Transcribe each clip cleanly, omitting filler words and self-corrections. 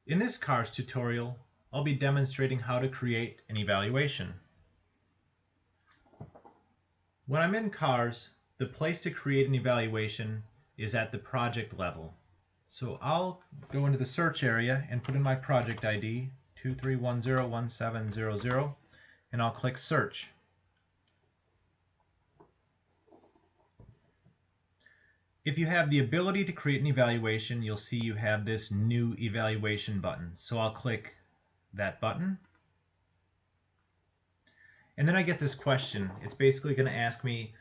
In this CARS tutorial, I'll be demonstrating how to create an evaluation. When I'm in CARS, the place to create an evaluation is at the project level. So I'll go into the search area and put in my project ID 23101700 and I'll click search. If you have the ability to create an evaluation, you'll see you have this new evaluation button. So I'll click that button. And then I get this question. It's basically going to ask me,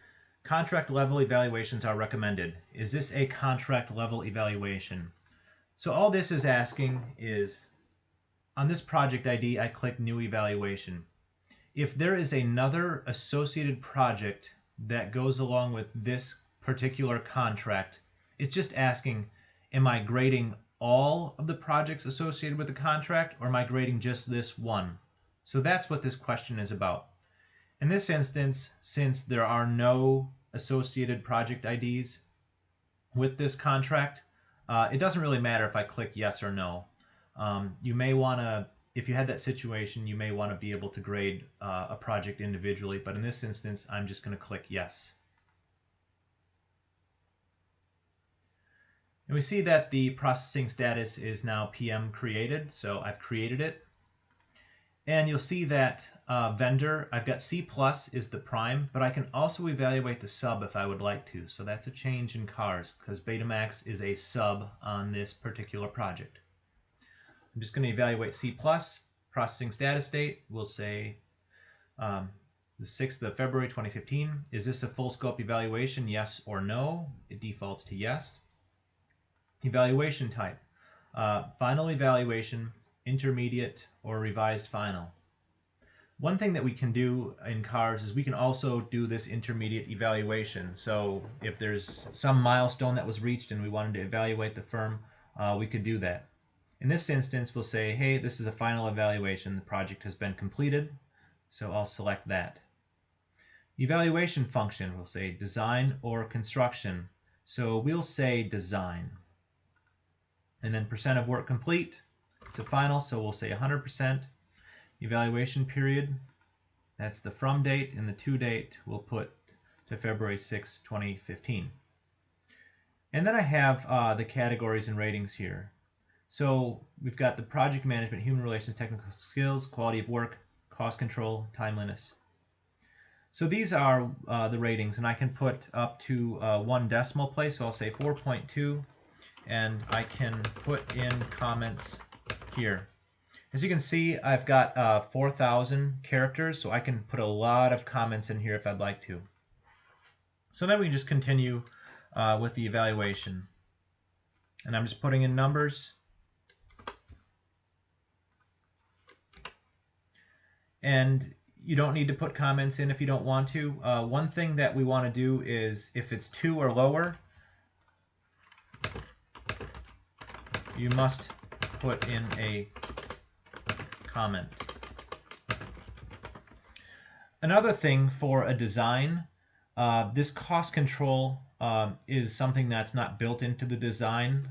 contract level evaluations are recommended. Is this a contract level evaluation? So all this is asking is, on this project ID, I click new evaluation. If there is another associated project that goes along with this particular contract, it's just asking, am I grading all of the projects associated with the contract, or am I grading just this one? So that's what this question is about. In this instance, since there are no associated project IDs with this contract, it doesn't really matter if I click yes or no. You may want to, if you had that situation, you may want to be able to grade a project individually, but in this instance, I'm just going to click yes. And we see that the processing status is now PM created, so I've created it. And you'll see that vendor, I've got C+ is the prime, but I can also evaluate the sub if I would like to. So that's a change in CARS, because Betamax is a sub on this particular project. I'm just going to evaluate C+. Processing status date, we'll say the 6th of February 2015. Is this a full scope evaluation, yes or no? It defaults to yes. Evaluation type, final evaluation, intermediate, or revised final. One thing that we can do in CARS is we can also do this intermediate evaluation. So if there's some milestone that was reached and we wanted to evaluate the firm, we could do that. In this instance, we'll say, hey, this is a final evaluation. The project has been completed. So I'll select that. Evaluation function, we'll say design or construction. So we'll say design. And then percent of work complete, it's a final, so we'll say 100%. Evaluation period, that's the from date, and the to date we'll put to February 6, 2015. And then I have the categories and ratings here. So we've got the project management, human relations, technical skills, quality of work, cost control, timeliness. So these are the ratings, and I can put up to 1 decimal place, so I'll say 4.2. And I can put in comments here. As you can see, I've got 4,000 characters, so I can put a lot of comments in here if I'd like to. So then we can just continue with the evaluation. And I'm just putting in numbers. And you don't need to put comments in if you don't want to. One thing that we want to do is, if it's 2 or lower, you must put in a comment. Another thing for a design, this cost control is something that's not built into the design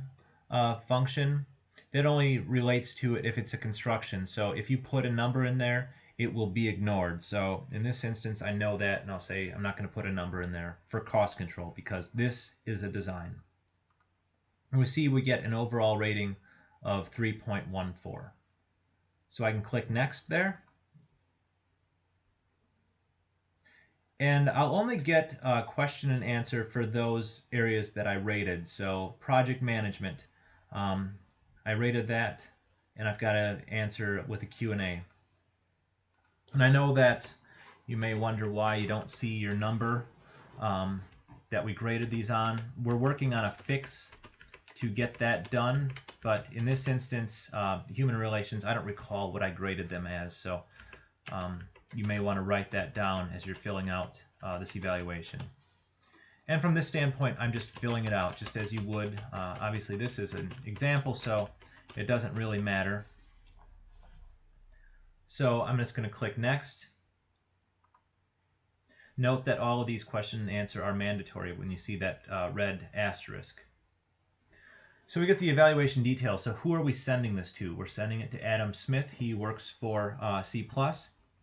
function. That only relates to it if it's a construction. So if you put a number in there, it will be ignored. So in this instance, I know that, and I'll say I'm not going to put a number in there for cost control because this is a design. And we see we get an overall rating of 3.14. So I can click next there. And I'll only get a question and answer for those areas that I rated. So project management, I rated that, and I've got to answer with a Q&A. And I know that you may wonder why you don't see your number that we graded these on. We're working on a fix to get that done, but in this instance, human relations, I don't recall what I graded them as, so you may want to write that down as you're filling out this evaluation. And from this standpoint, I'm just filling it out just as you would. Obviously, this is an example, so it doesn't really matter. So I'm just going to click next. Note that all of these question and answer are mandatory when you see that red asterisk. So we get the evaluation details. So who are we sending this to? We're sending it to Adam Smith. He works for C+.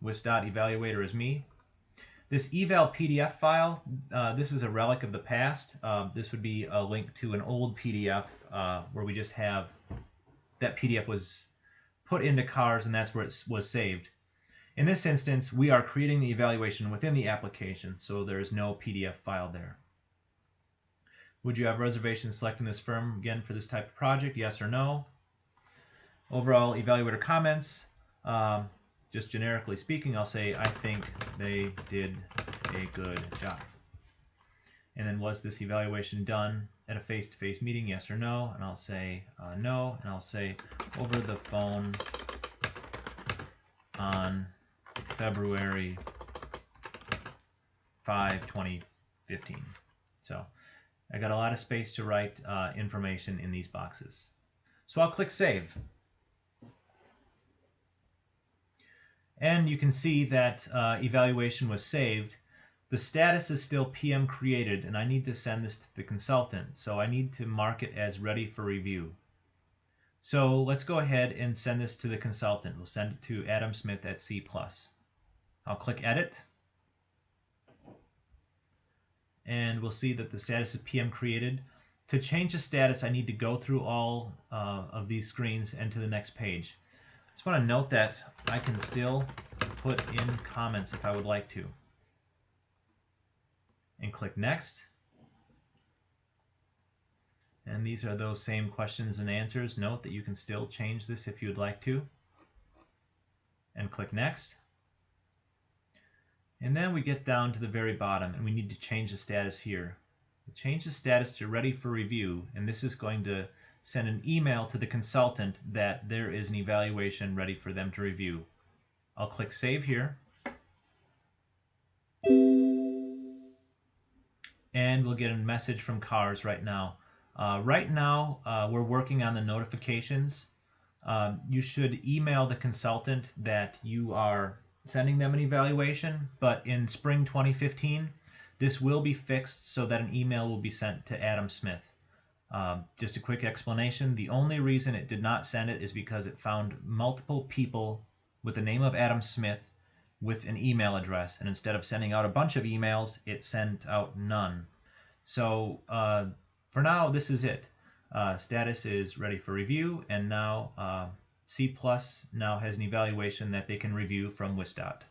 WisDOT evaluator is me. This eval PDF file, this is a relic of the past. This would be a link to an old PDF where we just have that PDF was put into CARS and that's where it was saved. In this instance, we are creating the evaluation within the application, so there is no PDF file there. Would you have reservations selecting this firm again for this type of project? Yes or no? Overall evaluator comments, just generically speaking, I'll say I think they did a good job. And then was this evaluation done at a face-to-face meeting? Yes or no? And I'll say no. And I'll say over the phone on February 5, 2015. So I got a lot of space to write information in these boxes. So I'll click Save. And you can see that evaluation was saved. The status is still PM created, and I need to send this to the consultant. So I need to mark it as ready for review. So let's go ahead and send this to the consultant. We'll send it to Adam Smith at C+. I'll click Edit. And we'll see that the status is PM created. To change the status, I need to go through all of these screens and to the next page. I just want to note that I can still put in comments if I would like to. And click Next. And these are those same questions and answers. Note that you can still change this if you would like to. And click Next. And then we get down to the very bottom and we need to change the status here. Change the status to ready for review, and this is going to send an email to the consultant that there is an evaluation ready for them to review. I'll click Save here. And we'll get a message from CARS right now. We're working on the notifications. You should email the consultant that you are sending them an evaluation, but in spring 2015, this will be fixed so that an email will be sent to Adam Smith. Just a quick explanation. The only reason it did not send it is because it found multiple people with the name of Adam Smith with an email address, and instead of sending out a bunch of emails, it sent out none. So for now, this is it. Status is ready for review, and now C+ now has an evaluation that they can review from WisDOT.